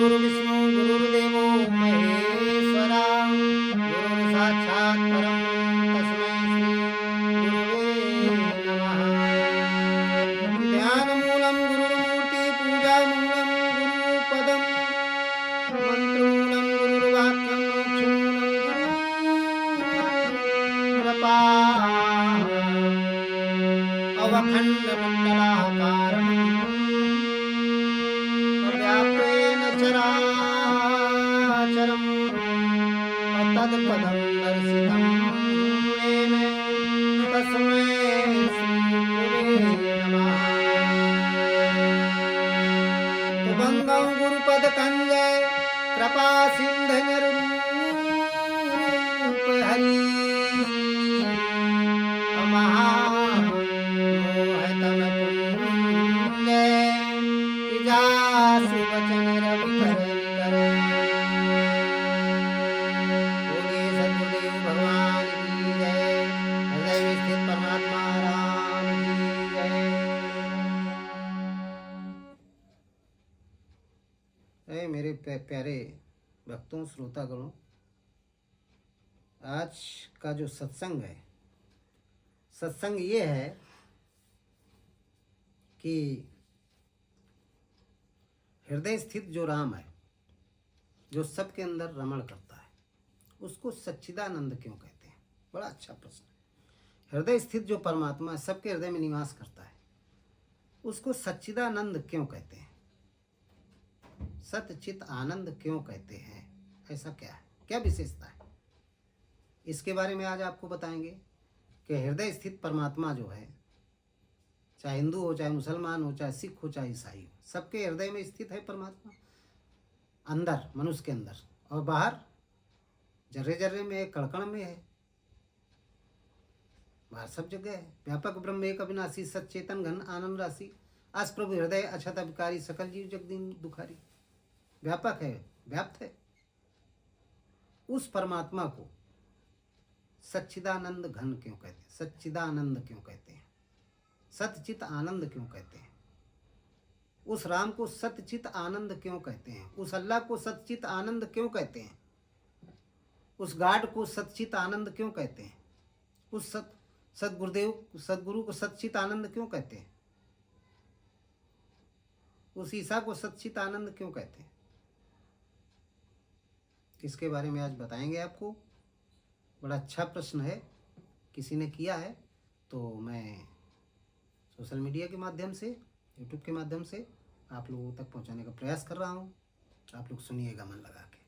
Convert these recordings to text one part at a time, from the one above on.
गुरुर्विष्णु गुरुर्देवो महेश्वरा गुरुः साक्षात् परं तस्मै श्री गुरुवे नमः। ध्यानमूलं गुरुर्मूर्ति पूजामूलं गुरुपदं मंत्रमूलं गुरुर्वाक्यं मोक्षमूलं कृपा अवखण्डमण्डलाकारम् व्याप्तेन चराचरम् तत्पदं दर्शितं येन तस्मै श्रीगुरुवे नमः। तुभंगं गुरुपदकंजय कृपा सिंधुनिर्रूप हरि महामोहतम पुण्य जासु वचन रवि कर बोले सदगुरुदेव भगवान की जय। हृदय में स्थित परमात्मा राम की जय। मेरे प्यारे भक्तों श्रोतागणों, आज का जो सत्संग है, सत्संग ये है कि हृदय स्थित जो राम है, जो सबके अंदर रमण करता है, उसको सच्चिदानंद क्यों कहते हैं? बड़ा अच्छा प्रश्न है। हृदय स्थित जो परमात्मा है, सबके हृदय में निवास करता है, उसको सच्चिदानंद क्यों कहते हैं? सतचित आनंद क्यों कहते हैं? ऐसा क्या है, क्या विशेषता है? इसके बारे में आज आपको बताएंगे कि हृदय स्थित परमात्मा जो है, चाहे हिंदू हो, चाहे मुसलमान हो, चाहे सिख हो, चाहे ईसाई हो, सबके हृदय में स्थित है परमात्मा। अंदर, मनुष्य के अंदर, और बाहर जर्रे जर्रे में है, कण में है, बाहर सब जगह है। व्यापक ब्रह्म एक अविनाशी सच्चेतन घन आनंद राशि आज प्रभु हृदय अछत अभिकारी सकल जीव जगदीन दुखारी। व्यापक है, व्याप्त है। उस परमात्मा को सच्चिदानंद घन क्यों कहते हैं? सच्चिदानंद क्यों कहते हैं? सतचित आनंद क्यों कहते हैं? उस राम को सतचित आनंद क्यों कहते हैं? उस अल्लाह को सतचित आनंद क्यों कहते हैं? उस गाड को सतचित आनंद क्यों कहते हैं? उस सदगुरु को सतचित आनंद क्यों कहते हैं? उस ईसा को सतचित आनंद क्यों कहते हैं? इसके बारे में आज बताएंगे आपको। बड़ा अच्छा प्रश्न है, किसी ने किया है, तो मैं सोशल मीडिया के माध्यम से, यूट्यूब के माध्यम से आप लोगों तक पहुंचाने का प्रयास कर रहा हूं। आप लोग सुनिएगा मन लगा के।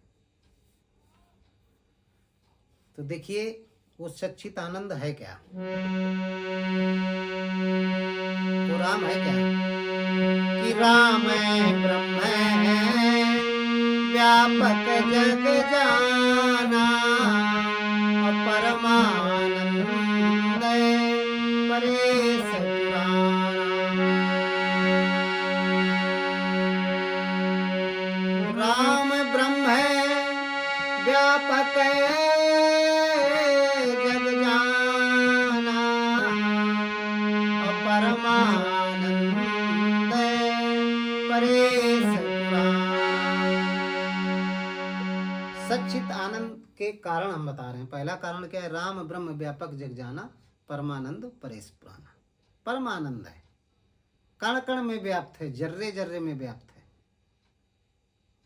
तो देखिए, वो सच्चित आनंद है क्या? वो राम है क्या? कि राम ब्रह्म व्यापक जग जाना, परमानंद परेश पुराना। राम ब्रह्म व्यापक जग जाना, परमानंद परेश पुराना। सच्चित आनंद के कारण हम बता रहे हैं। पहला कारण क्या है? राम ब्रह्म व्यापक जग जाना, परमानंद परेश पुराना। परमानंद है, कण कण में व्याप्त है, जर्रे जर्रे में व्याप्त है,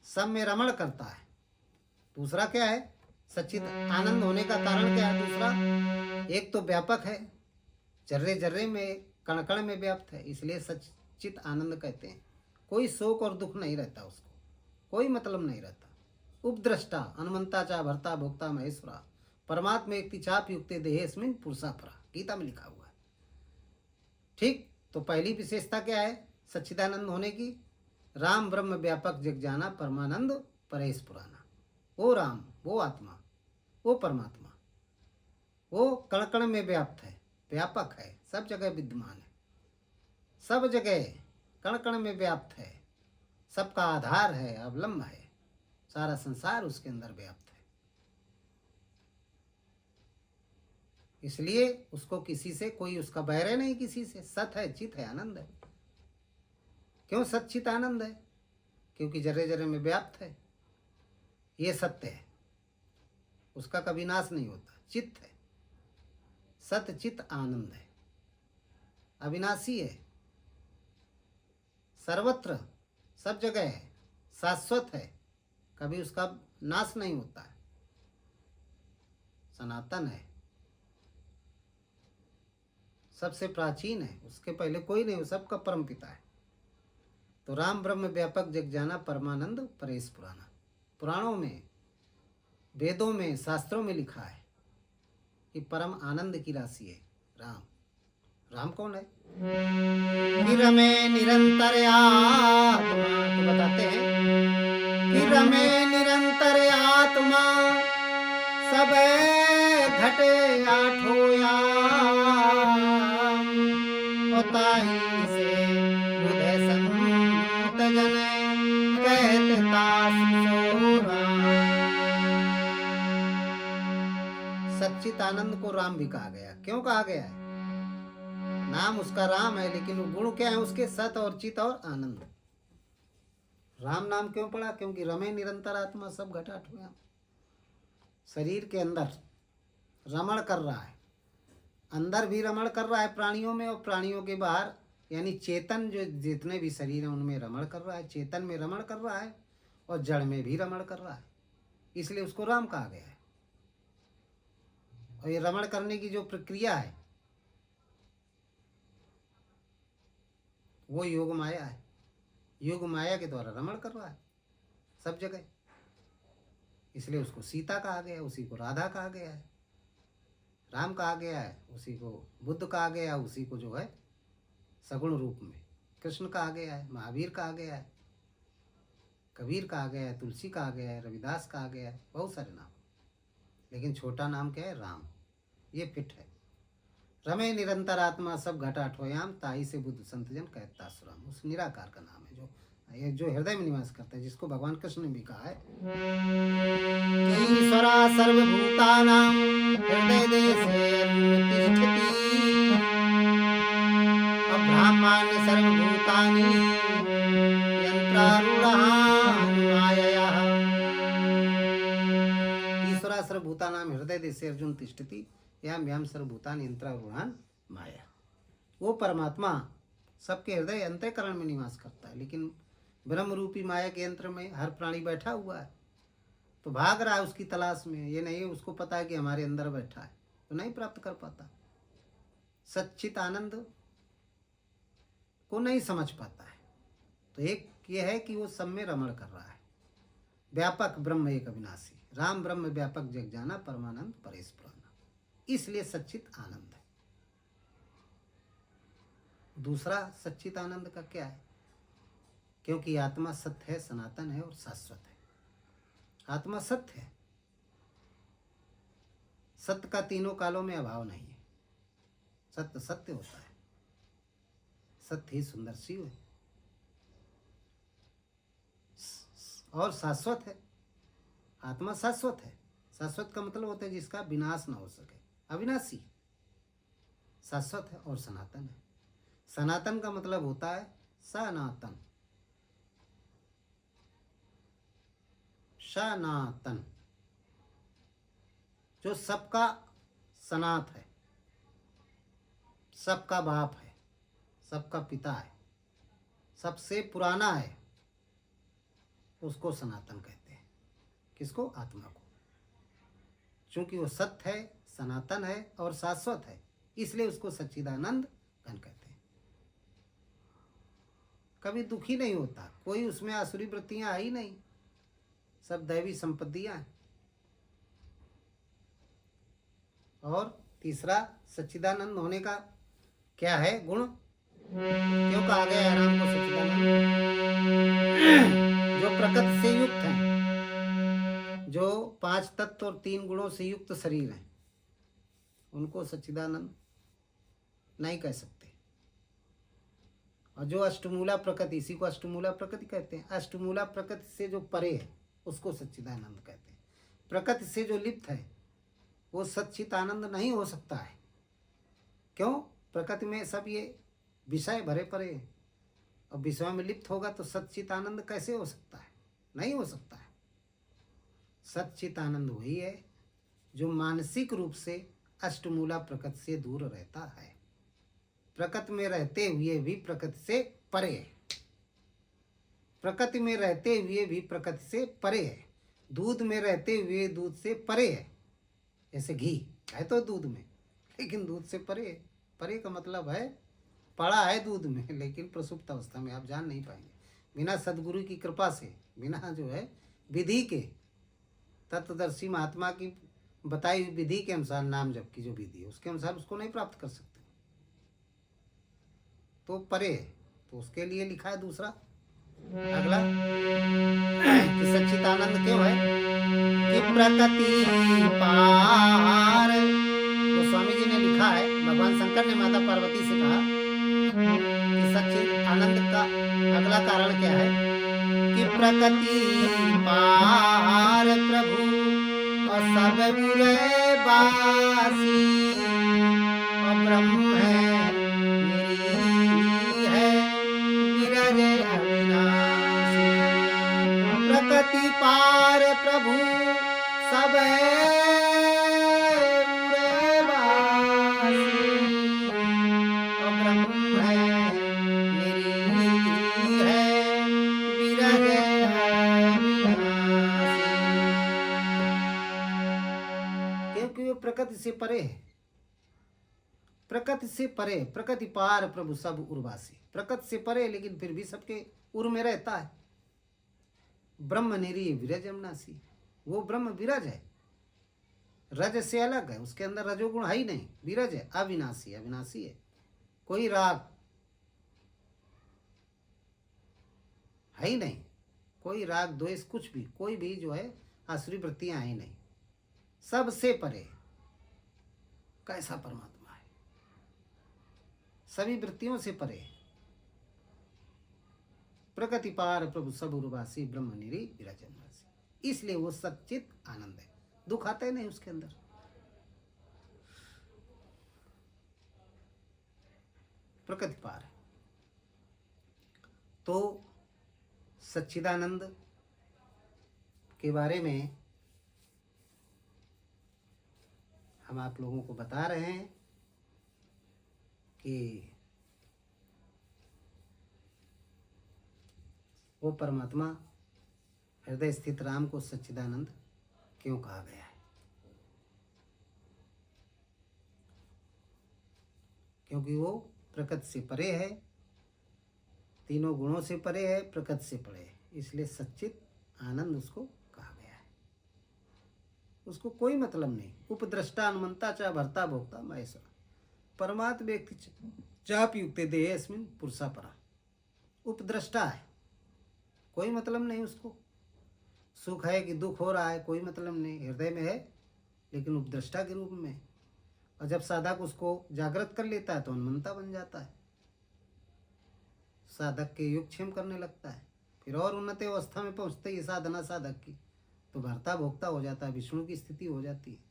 सब में रमण करता है। दूसरा क्या है? सच्चित आनंद होने का कारण क्या है? दूसरा, एक तो व्यापक है, जर्रे जर्रे में, कण कण में व्याप्त है, इसलिए सच्चित आनंद कहते हैं। कोई शोक और दुख नहीं रहता उसको, कोई मतलब नहीं रहता। उपद्रष्टा अनुमंता चा भरता भोक्ता महेश्वरा परमात्मा एक चाप युक्ते देहेस्मिन पुरुषा परा, गीता में लिखा हुआ है। ठीक, तो पहली विशेषता क्या है सच्चिदानंद होने की? राम ब्रह्म व्यापक जग जाना, परमानंद परेश पुराना। वो राम, वो आत्मा, वो परमात्मा, वो कण कण में व्याप्त है, व्यापक है, सब जगह विद्यमान है, सब जगह कण कण में व्याप्त है, सबका आधार है, अवलंब है, सारा संसार उसके अंदर व्याप्त है। इसलिए उसको किसी से कोई उसका बैर है नहीं, किसी से। सत है, चित है, आनंद है। क्यों सच्चित आनंद है? क्योंकि जर्रे जर्रे में व्याप्त है। ये सत्य है, उसका कभी नाश नहीं होता। चित्त है, सत्य चित्त आनंद है, अविनाशी है, सर्वत्र सब जगह है, शाश्वत है, कभी उसका नाश नहीं होता है, सनातन है, सबसे प्राचीन है, उसके पहले कोई नहीं, वो सबका परम पिता है। तो राम ब्रह्म व्यापक जग जाना परमानंद परेश पुराना। पुराणों में, वेदों में, शास्त्रों में लिखा है कि परम आनंद की राशि है राम। राम कौन है? कि रमे निरंतर आत्मा, तो बताते हैं कि रमे निरंतर आत्मा, सब घटे आठो याम, होताई से हृदय संत जन कहत तास सो राम। सच्चित आनंद को राम भी कहा गया। क्यों कहा गया है? नाम उसका राम है, लेकिन वो गुण क्या है उसके? सत और चित और आनंद। राम नाम क्यों पड़ा? क्योंकि रमे निरंतर आत्मा सब घटाट हुआ, शरीर के अंदर रमण कर रहा है, अंदर भी रमण कर रहा है प्राणियों में, और प्राणियों के बाहर यानी चेतन जो जितने भी शरीर हैं उनमें रमण कर रहा है, चेतन में रमण कर रहा है और जड़ में भी रमण कर रहा है, इसलिए उसको राम कहा गया है। और ये रमण करने की जो प्रक्रिया है वो योग माया है। योग माया के द्वारा रमण कर रहा है सब जगह, इसलिए उसको सीता कहा गया, उसी को राधा कहा गया है, राम कहा गया है, उसी को बुद्ध कहा गया, उसी को जो है सगुण रूप में कृष्ण कहा गया है, महावीर कहा गया है, कबीर कहा गया है, तुलसी कहा गया है, रविदास कहा गया है, बहुत सारे नाम। लेकिन छोटा नाम क्या है? राम। ये फिट है। रमे निरंतर आत्मा सब घटाठोयाम, ताई से बुद्ध संत जन कहता सुराम। उस निराकार का नाम है जो हृदय में निवास करता है, जिसको भगवान कृष्ण ने भी कहा है कि ईश्वरा सर्वभूतानां हृदय देशे तिष्ठति, अब्रह्माण्य सर्वभूतानि यंत्रारूढ़ानि मायया। ईश्वरा सर्वभूतानां हृदय देशे अर्जुन तिष्ठति, याम याम सर्वभूतानि यंत्रारूढ़ानि माया। वो परमात्मा सबके हृदय अंतःकरण में निवास करता है, लेकिन ब्रह्म रूपी माया के यंत्र में हर प्राणी बैठा हुआ है, तो भाग रहा है उसकी तलाश में। ये नहीं उसको पता है कि हमारे अंदर बैठा है, तो नहीं प्राप्त कर पाता। सच्चित आनंद को नहीं समझ पाता है। तो एक ये है कि वो सब में रमण कर रहा है। व्यापक ब्रह्म एक अविनाशी, राम ब्रह्म व्यापक जग जाना परमानंद परेश पुराना, इसलिए सच्चित आनंद है। दूसरा सच्चित आनंद का क्या है? क्योंकि आत्मा सत्य है, सनातन है और शाश्वत है। आत्मा सत्य है, सत्य का तीनों कालों में अभाव नहीं है। सत्य सत्य होता है, सत्य ही सुंदर शिव है और शाश्वत है। आत्मा शाश्वत है। शाश्वत का मतलब होता है जिसका विनाश ना हो सके, अविनाशी, शाश्वत है और सनातन है। सनातन का मतलब होता है सनातन, सनातन जो सबका सनात है, सबका बाप है, सबका पिता है, सबसे पुराना है, उसको सनातन कहते हैं। किसको? आत्मा को। क्योंकि वो सत्य है, सनातन है और शाश्वत है, इसलिए उसको सच्चिदानंद घन कहते हैं। कभी दुखी नहीं होता, कोई उसमें आसुरी वृत्तियां आई नहीं, सब दैवी संपत्तियां हैं। और तीसरा सच्चिदानंद होने का क्या है गुण? क्यों कहा गया है राम को सच्चिदानंद? जो प्रकृति से युक्त हैं, जो 5 तत्व और 3 गुणों से युक्त शरीर हैं, उनको सच्चिदानंद नहीं कह सकते। और जो अष्टमूला प्रकृति, इसी को अष्टमूला प्रकृति कहते हैं, अष्टमूला प्रकृति से जो परे है उसको सच्चिदानंद कहते हैं। प्रकृति से जो लिप्त है वो सच्चित आनंद नहीं हो सकता है। क्यों? प्रकृति में सब ये विषय भरे पड़े हैं और विषयों में लिप्त होगा तो सच्चित आनंद कैसे हो सकता है? नहीं हो सकता है। सच्चित आनंद वही है जो मानसिक रूप से अष्टमूला प्रकृति से दूर रहता है, प्रकृति में रहते हुए भी प्रकृति से परे है, प्रकृति में रहते हुए भी प्रकृति से परे है, दूध में रहते हुए दूध से परे है। जैसे घी है तो दूध में, लेकिन दूध से परे है। परे का मतलब है पड़ा है दूध में, लेकिन प्रसुप्त अवस्था में आप जान नहीं पाएंगे। बिना सदगुरु की कृपा से, बिना जो है विधि के, तत्वदर्शी महात्मा की बताई हुई विधि के अनुसार, नाम जप की जो विधि है उसके अनुसार उसको नहीं प्राप्त कर सकते। तो परे है, तो उसके लिए लिखा है दूसरा अगला कि सच्चिदानंद क्यों है कि प्रकृति पार। तो स्वामी जी ने लिखा है, भगवान शंकर ने माता पार्वती से कहा कि सच्चिदानंद का अगला कारण क्या है कि प्रकृति पार प्रभु और सब बुरे बासी और ब्रह्म है निरी है विरज अविनाशी। प्रकृति पार प्रभु सब बुरे बासी और ब्रह्म है निरी है विरज अविनाशी। क्योंकि वो प्रकृति से परे है, प्रकृति से परे, प्रकृति पार प्रभु सब उर्वासी। प्रकृति से परे लेकिन फिर भी सबके उर में रहता है। ब्रह्म निरी विरज अविनाशी, वो ब्रह्म विरज है, रज से अलग है, उसके अंदर रजोगुण है ही नहीं, विरज है, अविनाशी, अविनाशी है। कोई राग है ही नहीं, कोई राग द्वेष कुछ भी, कोई भी जो है आसुरी वृत्तियां है ही नहीं, सबसे परे। कैसा परमात्मा है, सभी वृत्तियों से परे। प्रकृति पार प्रभु सब उर्वासी ब्रह्म निरी विरज अविनाशी, इसलिए वो सच्चित आनंद है, दुख आता ही नहीं उसके अंदर। प्रकृति पार है। तो सच्चिदानंद के बारे में हम आप लोगों को बता रहे हैं कि वो परमात्मा हृदय स्थित राम को सच्चिदानंद क्यों कहा गया है। क्योंकि वो प्रकृति से परे है, तीनों गुणों से परे है, प्रकृति से परे है, इसलिए सच्चित आनंद उसको कहा गया है। उसको कोई मतलब नहीं। उपद्रष्टा अनुमंता च भर्ता भोक्ता महेश्वर परमात्मा व्यक्ति चापयुक्ते देहेस्मिन् पुरुषा परा। उपद्रष्टा है, कोई मतलब नहीं उसको। सुख है कि दुख हो रहा है कोई मतलब नहीं, हृदय में है लेकिन उपद्रष्टा के रूप में। और जब साधक उसको जागृत कर लेता है तो उन्मत्ता बन जाता है, साधक के योगक्षेम करने लगता है। फिर और उन्नत अवस्था में पहुंचते ही साधना साधक की तो भर्ता भोक्ता हो जाता है, विष्णु की स्थिति हो जाती है।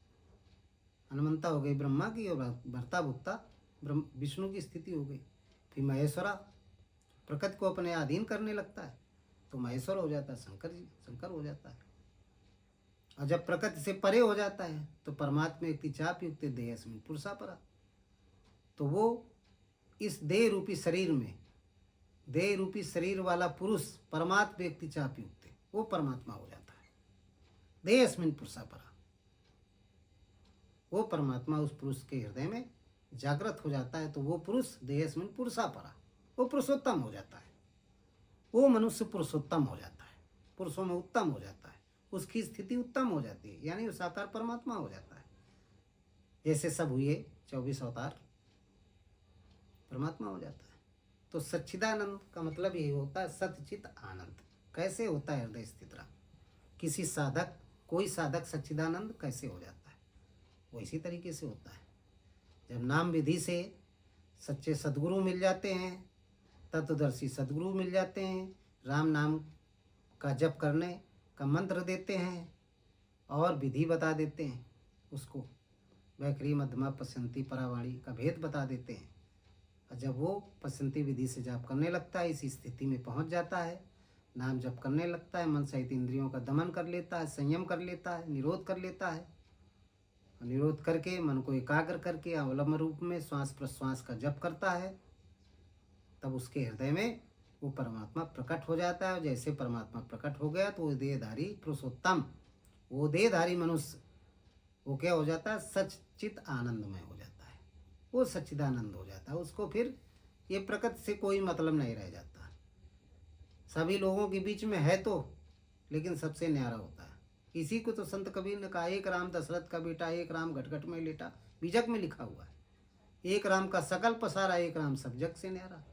हनुमंता हो गई ब्रह्मा की और भर्ता भोक्ता विष्णु की स्थिति हो गई। फिर महेश्वरा प्रकृति को अपने अधीन करने लगता है तो महेश्वर हो जाता है, शंकर हो जाता है। और जब प्रकृति से परे हो जाता है तो परमात्मा युक्ति चाप युक्त देहस्मिन् पुरुषा परा। तो वो इस देह रूपी शरीर में, देह रूपी शरीर वाला पुरुष परमात्मा व्यक्ति चाप युक्त, वो परमात्मा हो जाता है। देहस्मिन् पुरुषा परा, वो परमात्मा उस पुरुष के हृदय में जागृत हो जाता है तो वो पुरुष देहस्मिन् पुरुषा परा, वो पुरुषोत्तम हो जाता है। वो मनुष्य पुरुषोत्तम हो जाता है, पुरुषों में उत्तम हो जाता है, उसकी स्थिति उत्तम हो जाती है, यानी वो साकार परमात्मा हो जाता है। जैसे सब हुए 24 अवतार परमात्मा हो जाता है। तो सच्चिदानंद का मतलब ये होता है सच्चित आनंद। कैसे होता है हृदय स्थित राम? किसी साधक, कोई साधक सच्चिदानंद कैसे हो जाता है, वो इसी तरीके से होता है। जब नाम विधि से सच्चे सद्गुरु मिल जाते हैं, तत्वदर्शी सद्गुरु मिल जाते हैं, राम नाम का जप करने का मंत्र देते हैं और विधि बता देते हैं, उसको वैखरी मध्यमा पश्यंती परावाणी का भेद बता देते हैं। और जब वो पसंती विधि से जाप करने लगता है, इसी स्थिति में पहुंच जाता है, नाम जप करने लगता है, मन सहित इंद्रियों का दमन कर लेता है, संयम कर लेता है, निरोध कर लेता है। निरोध करके मन को एकाग्र करके अवलंब रूप में श्वास प्रश्वास का जप करता है, तब उसके हृदय में वो परमात्मा प्रकट हो जाता है। और जैसे परमात्मा प्रकट हो गया तो वो देहधारी पुरुषोत्तम, वो देहधारी मनुष्य, वो क्या हो जाता है? सच्चित आनंदमय हो जाता है, वो सच्चिदानंद हो जाता है। उसको फिर ये प्रकृति से कोई मतलब नहीं रह जाता। सभी लोगों के बीच में है तो, लेकिन सबसे न्यारा होता है। इसी को तो संत कबीर ने कहा, एक राम दशरथ का बेटा, एक राम घटघट में लेटा, बीजक में लिखा हुआ है। एक राम का सकल पसारा, एक राम सब जग से न्यारा।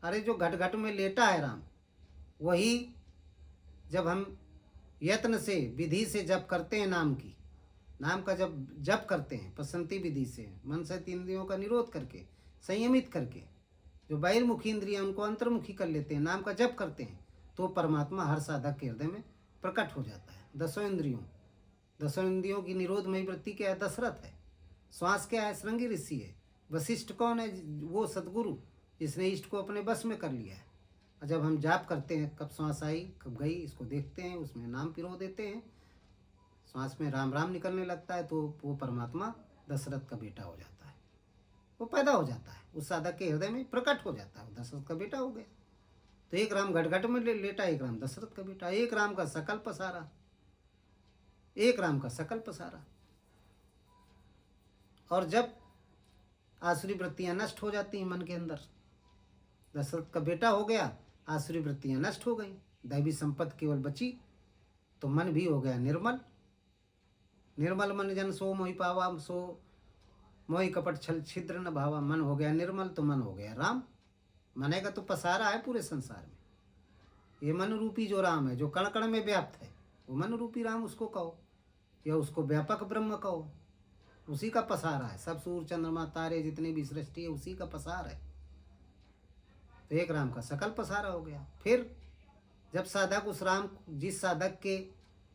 अरे जो घटघट में लेटा है राम, वही जब हम यत्न से विधि से जप करते हैं, नाम का जब जप करते हैं पसंती विधि से, मन से इंद्रियों का निरोध करके, संयमित करके, जो बहिर्मुखी इंद्रियां उनको अंतर्मुखी कर लेते हैं, नाम का जप करते हैं, तो परमात्मा हर साधक के हृदय में प्रकट हो जाता है। दसों इंद्रियों की निरोध में वृत्ति क्या है? दशरथ है। श्वास क्या है? श्रृंगी ऋषि है। वशिष्ठ कौन है? वो सदगुरु जिसने इष्ट को अपने बस में कर लिया है। और जब हम जाप करते हैं, कब श्वास आई कब गई इसको देखते हैं, उसमें नाम पिरो देते हैं, श्वास में राम राम निकलने लगता है, तो वो परमात्मा दशरथ का बेटा हो जाता है, वो पैदा हो जाता है, उस साधक के हृदय में प्रकट हो जाता है, दशरथ का बेटा हो गया। तो एक राम घटघट में लेटा, एक राम दशरथ का बेटा, एक राम का सकल पसारा, एक राम का सकल पसारा। और जब आसुरी वृत्तियां नष्ट हो जाती हैं मन के अंदर, दशरथ का बेटा हो गया, आसुरी वृत्तियां नष्ट हो गई, दैवी संपत्ति केवल बची, तो मन भी हो गया निर्मल। निर्मल मन जन सो मोहि पावा, सो मोहि कपट छल छिद्र न भावा। मन हो गया निर्मल तो मन हो गया राम। मन का तो पसारा है पूरे संसार में। ये मन रूपी जो राम है, जो कण कण में व्याप्त है, वो मन रूपी राम उसको कहो, या उसको व्यापक ब्रह्म कहो, उसी का पसारा है। सब सूर्य चंद्रमा तारे जितने भी सृष्टि है उसी का पसार है। तो एक राम का सकल पसारा हो गया। फिर जब साधक उस राम, जिस साधक के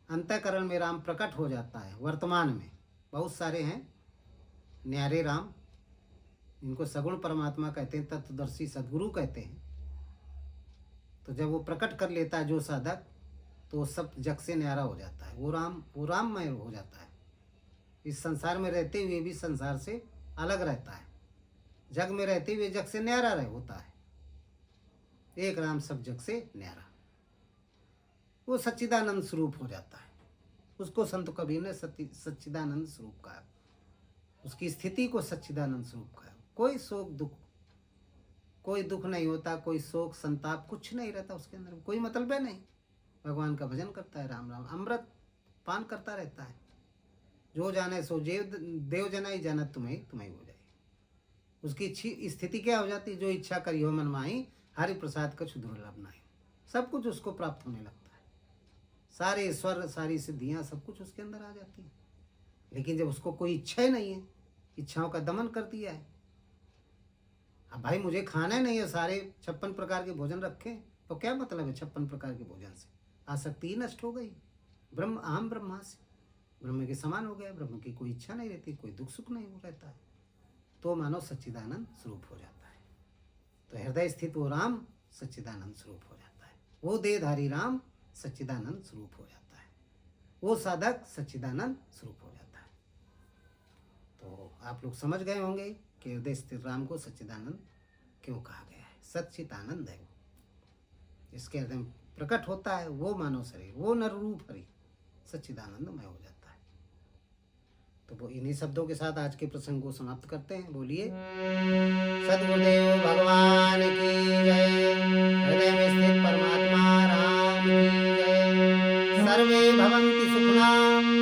अंतःकरण में राम प्रकट हो जाता है, वर्तमान में बहुत सारे हैं न्यारे राम, इनको सगुण परमात्मा कहते हैं, तत्वदर्शी सद्गुरु कहते हैं। तो जब वो प्रकट कर लेता है जो साधक, तो सब जग से न्यारा हो जाता है, वो राममय हो जाता है। इस संसार में रहते हुए भी संसार से अलग रहता है, जग में रहते हुए जग से न्यारा होता है। एक राम सब जग से न्यारा, वो सच्चिदानंद स्वरूप हो जाता है। उसको संत कबीर ने सच्चिदानंद स्वरूप कहा, उसकी स्थिति को सच्चिदानंद स्वरूप कहा। कोई दुख नहीं होता, कोई शोक संताप कुछ नहीं रहता उसके अंदर, कोई मतलब है नहीं। भगवान का भजन करता है, राम राम अमृत पान करता रहता है। जो जाने सो देव जनाई, जानत तुम्हें हो जाए। उसकी स्थिति क्या हो जाती? जो इच्छा करी हो मन माही, हरि प्रसाद कछु दुर्लभ नहीं। सब कुछ उसको प्राप्त होने लगता है, सारे स्वर सारी सिद्धियां सब कुछ उसके अंदर आ जाती है। लेकिन जब उसको कोई इच्छा ही नहीं है, इच्छाओं का दमन कर दिया है, अब भाई मुझे खाना ही नहीं है, सारे 56 प्रकार के भोजन रखे, तो क्या मतलब है 56 प्रकार के भोजन से? आसक्ति ही नष्ट हो गई। ब्रह्म अहम ब्रह्मास्मि, ब्रह्म के समान हो गया। ब्रह्म की कोई इच्छा नहीं रहती, कोई दुख सुख नहीं रहता है, तो मानव सच्चिदानंद स्वरूप हो जाता है। तो हृदय स्थित वो राम सच्चिदानंद स्वरूप हो जाता है, वो देहधारी राम सच्चिदानंद स्वरूप हो जाता है, वो साधक सच्चिदानंद स्वरूप हो जाता है। तो आप लोग समझ गए होंगे कि हृदय स्थित राम को सच्चिदानंद क्यों कहा गया है। सच्चिदानंद है वो, इसके हृदय में प्रकट होता है, वो मानव शरीर, वो नर रूप हरि सच्चिदानंदमय हो जाता है। तो वो इन्हीं शब्दों के साथ आज के प्रसंग को समाप्त करते हैं। बोलिए सद्गुरुदेव भगवान की जय। हृदय में स्थित परमात्मा राम की जय। सर्वे भवन्ति सुखिनः।